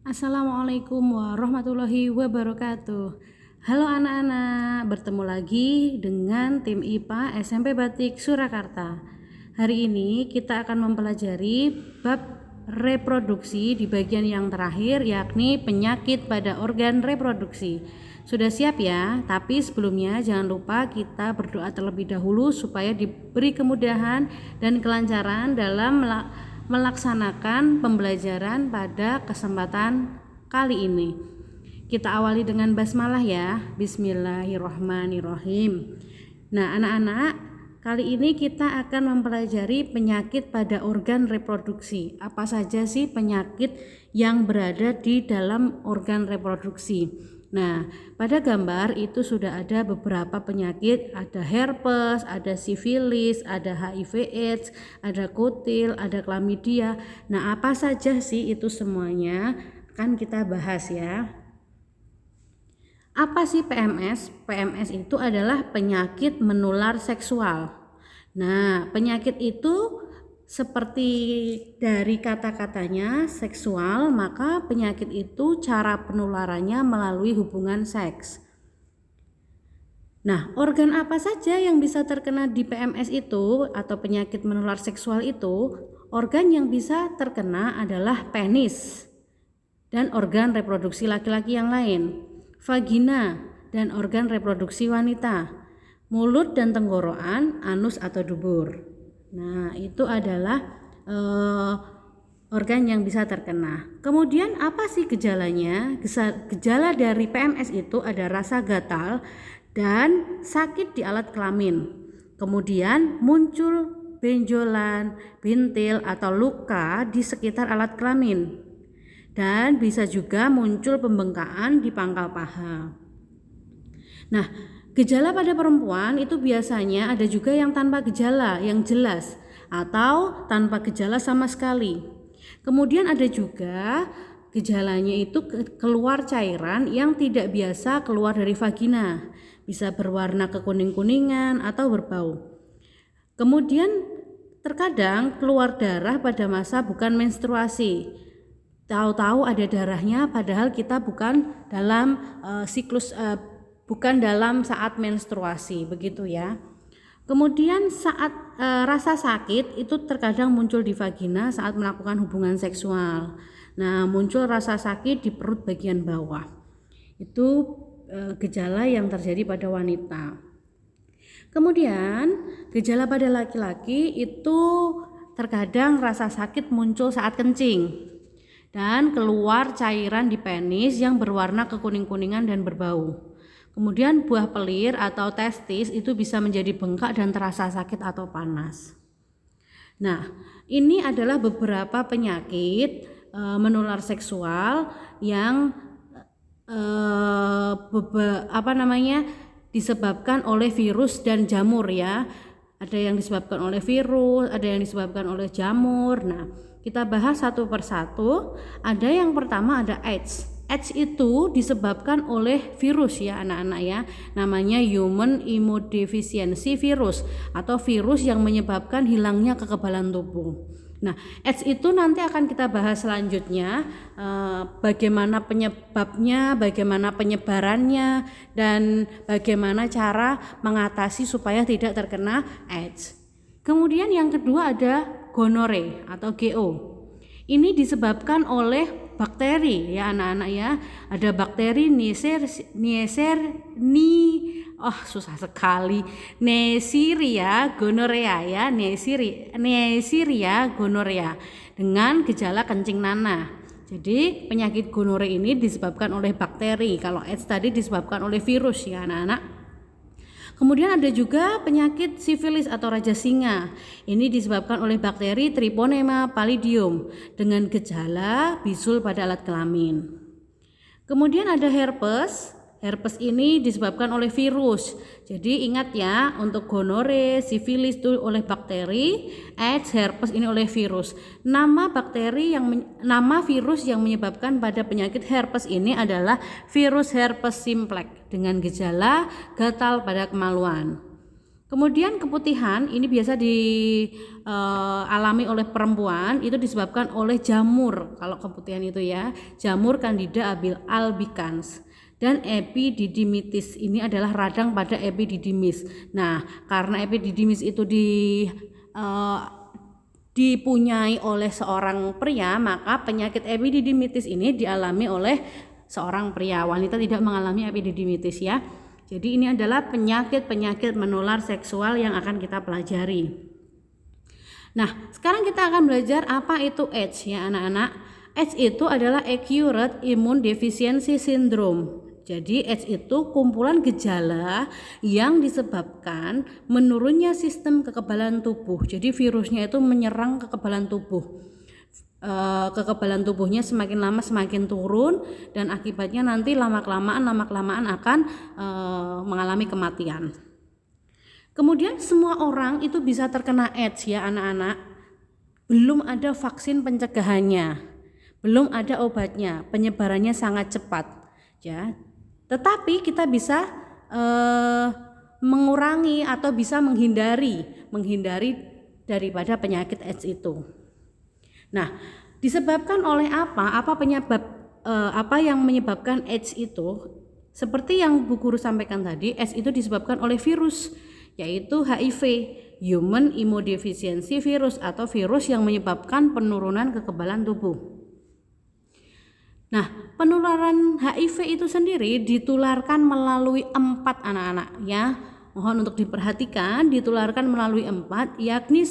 Assalamualaikum warahmatullahi wabarakatuh. Halo anak-anak, bertemu lagi dengan tim IPA SMP Batik Surakarta. Hari ini kita akan mempelajari bab reproduksi di bagian yang terakhir, yakni penyakit pada organ reproduksi. Sudah siap ya? Tapi sebelumnya jangan lupa kita berdoa terlebih dahulu supaya diberi kemudahan dan kelancaran dalam melaksanakan pembelajaran pada kesempatan kali ini. Kita awali dengan basmalah ya. Bismillahirrahmanirrahim. Nah, anak-anak, kali ini kita akan mempelajari penyakit pada organ reproduksi. Apa saja sih penyakit yang berada di dalam organ reproduksi? Nah, pada gambar itu sudah ada beberapa penyakit, ada herpes, ada sifilis, ada HIV/AIDS, ada kutil, ada klamidia. Nah, apa saja sih itu semuanya? Kan kita bahas ya. Apa sih PMS? PMS itu adalah penyakit menular seksual. Nah, penyakit itu seperti dari kata-katanya seksual, maka penyakit itu cara penularannya melalui hubungan seks. Nah, organ apa saja yang bisa terkena di PMS itu atau penyakit menular seksual itu? Organ yang bisa terkena adalah penis dan organ reproduksi laki-laki yang lain, vagina dan organ reproduksi wanita, mulut dan tenggorokan, anus atau dubur. Nah, itu adalah organ yang bisa terkena. Kemudian apa sih gejalanya? Gejala dari PMS itu ada rasa gatal dan sakit di alat kelamin. Kemudian muncul benjolan, bintil atau luka di sekitar alat kelamin. Dan bisa juga muncul pembengkakan di pangkal paha. Nah, gejala pada perempuan itu biasanya ada juga yang tanpa gejala yang jelas atau tanpa gejala sama sekali. Kemudian ada juga gejalanya itu keluar cairan yang tidak biasa keluar dari vagina, bisa berwarna kekuning-kuningan atau berbau. Kemudian terkadang keluar darah pada masa bukan menstruasi. Tahu-tahu ada darahnya padahal kita bukan dalam bukan dalam saat menstruasi, begitu ya. Kemudian saat rasa sakit itu terkadang muncul di vagina saat melakukan hubungan seksual. Nah, muncul rasa sakit di perut bagian bawah. Itu gejala yang terjadi pada wanita. Kemudian gejala pada laki-laki itu terkadang rasa sakit muncul saat kencing dan keluar cairan di penis yang berwarna kekuning-kuningan dan berbau. Kemudian buah pelir atau testis itu bisa menjadi bengkak dan terasa sakit atau panas. Nah, ini adalah beberapa penyakit menular seksual yang disebabkan oleh virus dan jamur ya. Ada yang disebabkan oleh virus, ada yang disebabkan oleh jamur. Nah, kita bahas satu persatu. Ada yang pertama ada AIDS. AIDS itu disebabkan oleh virus ya anak-anak ya. Namanya Human Immunodeficiency Virus atau virus yang menyebabkan hilangnya kekebalan tubuh. Nah, AIDS itu nanti akan kita bahas selanjutnya, bagaimana penyebabnya, bagaimana penyebarannya, dan bagaimana cara mengatasi supaya tidak terkena AIDS. Kemudian yang kedua ada gonore atau GO. Ini disebabkan oleh bakteri ya anak-anak ya. Ada bakteri Neisseria gonorrhea ya, Neisseria gonorrhea dengan gejala kencing nanah. Jadi penyakit gonore ini disebabkan oleh bakteri. Kalau AIDS tadi disebabkan oleh virus ya anak-anak. Kemudian ada juga penyakit sifilis atau raja singa. Ini disebabkan oleh bakteri Treponema pallidum dengan gejala bisul pada alat kelamin. Kemudian ada herpes. Herpes ini disebabkan oleh virus. Jadi ingat ya, untuk gonore, sifilis itu oleh bakteri, AIDS, herpes ini oleh virus. Nama virus yang menyebabkan pada penyakit herpes ini adalah virus herpes simplex dengan gejala gatal pada kemaluan. Kemudian keputihan ini biasa dialami oleh perempuan, itu disebabkan oleh jamur. Kalau keputihan itu ya, jamur Candida albicans. Dan epididymitis ini adalah radang pada epididymis. Nah, karena epididymis itu dipunyai oleh seorang pria, maka penyakit epididymitis ini dialami oleh seorang pria. Wanita tidak mengalami epididymitis ya. Jadi ini adalah penyakit-penyakit menular seksual yang akan kita pelajari. Nah, sekarang kita akan belajar apa itu AIDS ya anak-anak. AIDS itu adalah Acute Immune Deficiency Syndrome. Jadi AIDS itu kumpulan gejala yang disebabkan menurunnya sistem kekebalan tubuh. Jadi virusnya itu menyerang kekebalan tubuh. Kekebalan tubuhnya semakin lama semakin turun, dan akibatnya nanti lama-kelamaan akan mengalami kematian. Kemudian semua orang itu bisa terkena AIDS ya anak-anak. Belum ada vaksin pencegahannya, belum ada obatnya, penyebarannya sangat cepat ya. Tetapi kita bisa mengurangi atau bisa menghindari daripada penyakit AIDS itu. Nah, disebabkan oleh apa? Apa yang menyebabkan AIDS itu? Seperti yang Bu Guru sampaikan tadi, AIDS itu disebabkan oleh virus, yaitu HIV, Human Immunodeficiency Virus, atau virus yang menyebabkan penurunan kekebalan tubuh. Nah, penularan HIV itu sendiri ditularkan melalui 4 anak-anak ya. Mohon untuk diperhatikan, ditularkan melalui 4, yakni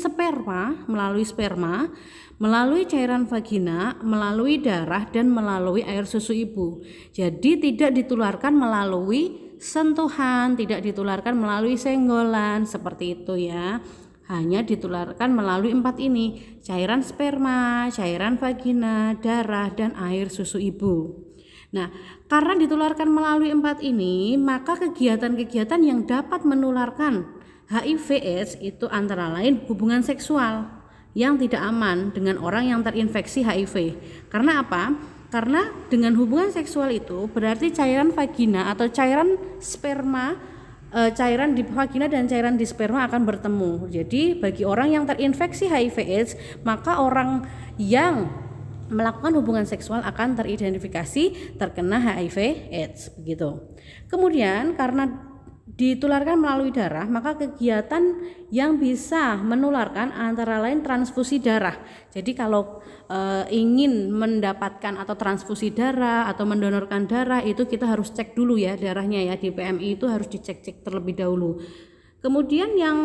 melalui sperma, melalui cairan vagina, melalui darah, dan melalui air susu ibu. Jadi tidak ditularkan melalui sentuhan, tidak ditularkan melalui senggolan, seperti itu ya. Hanya ditularkan melalui 4 ini, cairan sperma, cairan vagina, darah, dan air susu ibu. Nah, karena ditularkan melalui 4 ini, maka kegiatan-kegiatan yang dapat menularkan HIV/AIDS itu antara lain hubungan seksual yang tidak aman dengan orang yang terinfeksi HIV. Karena apa? Karena dengan hubungan seksual itu berarti cairan vagina atau cairan sperma, cairan di vagina dan cairan di sperma akan bertemu. Jadi bagi orang yang terinfeksi HIV/AIDS, maka orang yang melakukan hubungan seksual akan teridentifikasi terkena HIV/AIDS begitu. Kemudian karena ditularkan melalui darah, maka kegiatan yang bisa menularkan antara lain transfusi darah. Jadi kalau ingin mendapatkan atau transfusi darah atau mendonorkan darah, itu kita harus cek dulu ya darahnya ya, di PMI itu harus dicek terlebih dahulu. Kemudian yang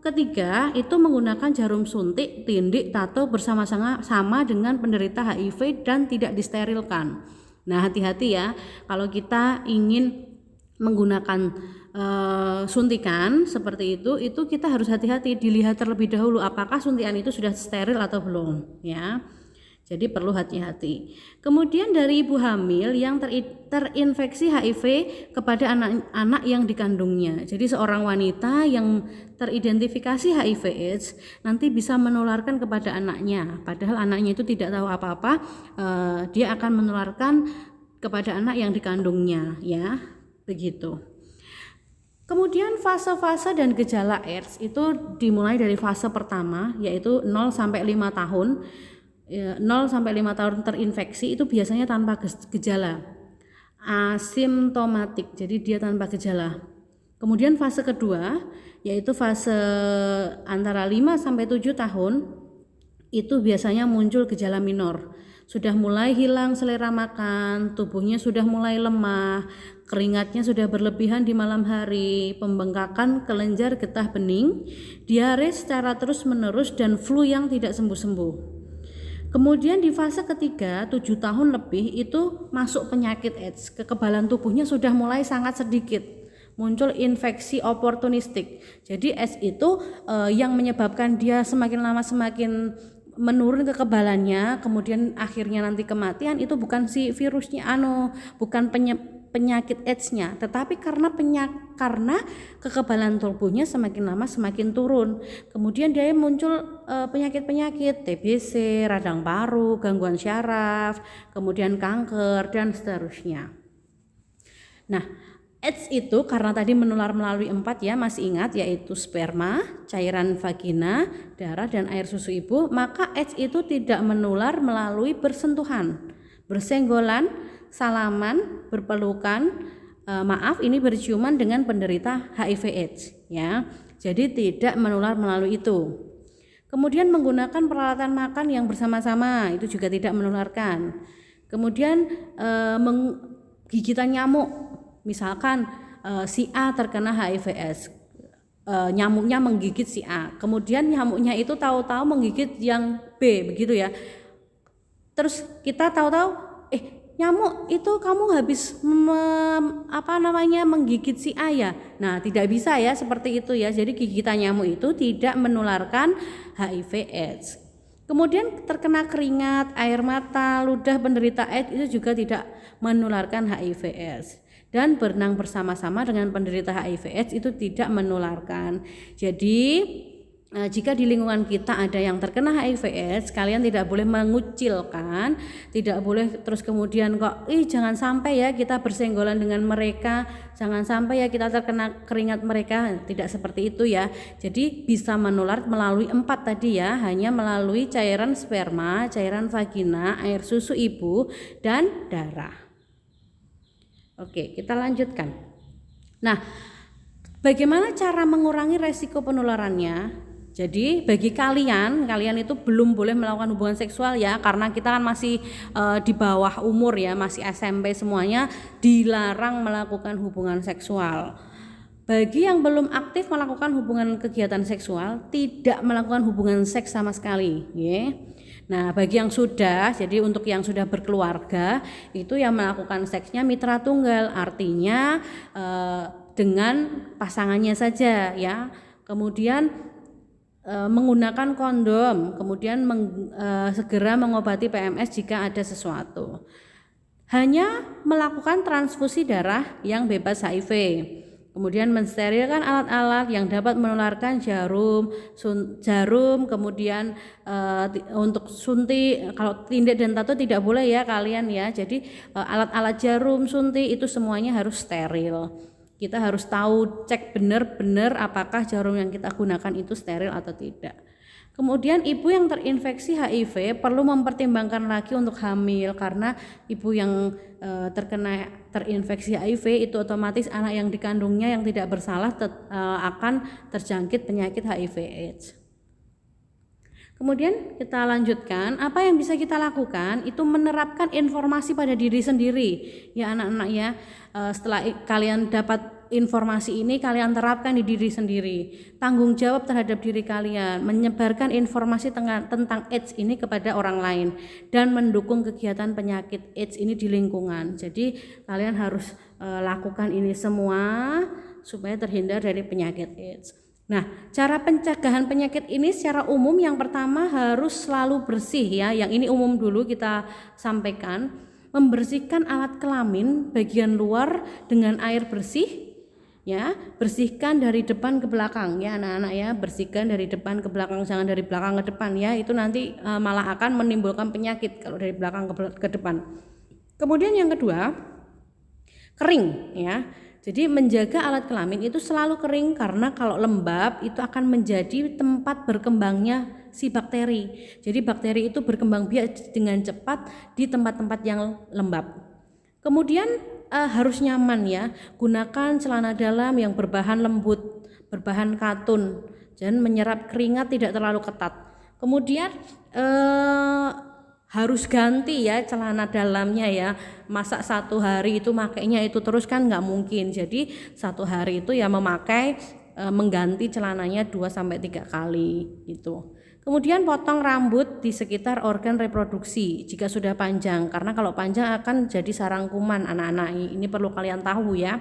ketiga itu menggunakan jarum suntik, tindik, tato bersama-sama dengan penderita HIV dan tidak disterilkan. Nah, hati-hati ya kalau kita ingin menggunakan suntikan seperti itu kita harus hati-hati, dilihat terlebih dahulu apakah suntikan itu sudah steril atau belum ya. Jadi perlu hati-hati. Kemudian dari ibu hamil yang terinfeksi HIV kepada anak-anak yang dikandungnya. Jadi seorang wanita yang teridentifikasi HIV/AIDS nanti bisa menularkan kepada anaknya. Padahal anaknya itu tidak tahu apa-apa, dia akan menularkan kepada anak yang dikandungnya ya, begitu. Kemudian fase-fase dan gejala AIDS itu dimulai dari fase pertama, yaitu 0 sampai 5 tahun. 0 sampai 5 tahun terinfeksi itu biasanya tanpa gejala, asimptomatik, jadi dia tanpa gejala. Kemudian fase kedua yaitu fase antara 5 sampai 7 tahun, itu biasanya muncul gejala minor, sudah mulai hilang selera makan, tubuhnya sudah mulai lemah, keringatnya sudah berlebihan di malam hari, pembengkakan kelenjar getah bening, diare secara terus-menerus, dan flu yang tidak sembuh-sembuh. Kemudian di fase ketiga 7 tahun lebih itu masuk penyakit AIDS, kekebalan tubuhnya sudah mulai sangat sedikit, muncul infeksi oportunistik. Jadi AIDS itu yang menyebabkan dia semakin lama semakin menurun kekebalannya, kemudian akhirnya nanti kematian, itu bukan si virusnya bukan penyakit AIDS-nya, tetapi karena kekebalan tubuhnya semakin lama semakin turun. Kemudian dia muncul penyakit-penyakit TBC, radang paru, gangguan syaraf, kemudian kanker dan seterusnya. Nah, AIDS itu karena tadi menular melalui 4 ya, masih ingat, yaitu sperma, cairan vagina, darah, dan air susu ibu. Maka AIDS itu tidak menular melalui bersentuhan, bersenggolan, salaman, berpelukan, ini berciuman dengan penderita HIV AIDS ya. Jadi tidak menular melalui itu. Kemudian menggunakan peralatan makan yang bersama-sama itu juga tidak menularkan. Kemudian gigitan nyamuk, misalkan si A terkena HIV/AIDS, nyamuknya menggigit si A, kemudian nyamuknya itu tahu-tahu menggigit yang B, begitu ya. Terus kita tahu-tahu nyamuk itu kamu habis menggigit si A ya. Nah, tidak bisa ya seperti itu ya. Jadi gigitan nyamuk itu tidak menularkan HIV/AIDS. Kemudian terkena keringat, air mata, ludah penderita AIDS itu juga tidak menularkan HIV/AIDS. Dan berenang bersama-sama dengan penderita HIV/AIDS itu tidak menularkan. Jadi jika di lingkungan kita ada yang terkena HIV/AIDS, kalian tidak boleh mengucilkan, tidak boleh terus kemudian kok jangan sampai ya kita bersenggolan dengan mereka, jangan sampai ya kita terkena keringat mereka, tidak seperti itu ya. Jadi bisa menular melalui 4 tadi ya, hanya melalui cairan sperma, cairan vagina, air susu ibu, dan darah. Oke, kita lanjutkan. Nah, bagaimana cara mengurangi resiko penularannya? Jadi bagi kalian itu belum boleh melakukan hubungan seksual ya, karena kita kan masih di bawah umur ya, masih SMP, semuanya dilarang melakukan hubungan seksual. Bagi yang belum aktif melakukan hubungan kegiatan seksual, tidak melakukan hubungan seks sama sekali ya. Nah, bagi yang sudah, jadi untuk yang sudah berkeluarga itu yang melakukan seksnya mitra tunggal, artinya dengan pasangannya saja ya. Kemudian menggunakan kondom, kemudian segera mengobati PMS jika ada sesuatu. Hanya melakukan transfusi darah yang bebas HIV. Kemudian mensterilkan alat-alat yang dapat menularkan jarum, kemudian untuk suntik, kalau tindik dan tato tidak boleh ya kalian ya. Jadi alat-alat jarum, suntik itu semuanya harus steril. Kita harus tahu, cek benar-benar apakah jarum yang kita gunakan itu steril atau tidak. Kemudian ibu yang terinfeksi HIV perlu mempertimbangkan lagi untuk hamil, karena ibu yang terinfeksi HIV itu otomatis anak yang dikandungnya yang tidak bersalah akan terjangkit penyakit HIV/AIDS. Kemudian kita lanjutkan, apa yang bisa kita lakukan itu menerapkan informasi pada diri sendiri ya anak-anak ya. Setelah kalian dapat informasi ini, kalian terapkan di diri sendiri. Tanggung jawab terhadap diri kalian, menyebarkan informasi tentang AIDS ini kepada orang lain, dan mendukung kegiatan penyakit AIDS ini di lingkungan. Jadi kalian harus lakukan ini semua supaya terhindar dari penyakit AIDS. Nah, cara pencegahan penyakit ini secara umum yang pertama harus selalu bersih ya. Yang ini umum dulu kita sampaikan. Membersihkan alat kelamin bagian luar dengan air bersih ya. Bersihkan dari depan ke belakang ya anak-anak ya. Bersihkan dari depan ke belakang, jangan dari belakang ke depan ya. Itu nanti malah akan menimbulkan penyakit kalau dari belakang ke depan. Kemudian yang kedua, kering ya. Jadi menjaga alat kelamin itu selalu kering, karena kalau lembab itu akan menjadi tempat berkembangnya si bakteri. Jadi bakteri itu berkembang biak dengan cepat di tempat-tempat yang lembab. Kemudian harus nyaman ya. Gunakan celana dalam yang berbahan lembut, berbahan katun, dan menyerap keringat tidak terlalu ketat. Kemudian harus ganti ya celana dalamnya ya. Masa 1 hari itu makainya itu terus kan nggak mungkin. Jadi 1 hari itu ya mengganti celananya 2-3 kali gitu. Kemudian potong rambut di sekitar organ reproduksi jika sudah panjang, karena kalau panjang akan jadi sarang kuman anak-anak. Ini perlu kalian tahu ya.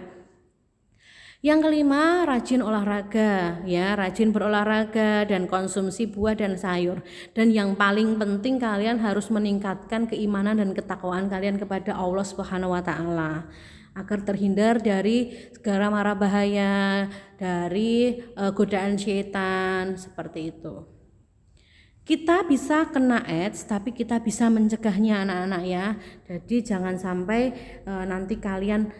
Yang kelima, rajin olahraga ya, rajin berolahraga dan konsumsi buah dan sayur. Dan yang paling penting, kalian harus meningkatkan keimanan dan ketakwaan kalian kepada Allah Subhanahu wa taala agar terhindar dari segala mara bahaya, dari godaan syaitan seperti itu. Kita bisa kena AIDS, tapi kita bisa mencegahnya anak-anak ya. Jadi jangan sampai nanti kalian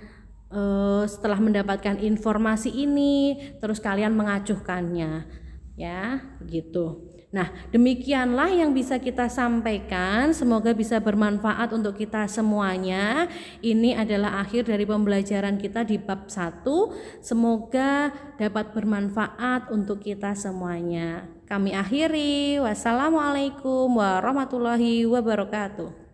setelah mendapatkan informasi ini terus kalian mengacuhkannya, ya begitu. Nah, demikianlah yang bisa kita sampaikan, semoga bisa bermanfaat untuk kita semuanya. Ini adalah akhir dari pembelajaran kita di bab 1. Semoga dapat bermanfaat untuk kita semuanya. Kami akhiri. Wassalamualaikum warahmatullahi wabarakatuh.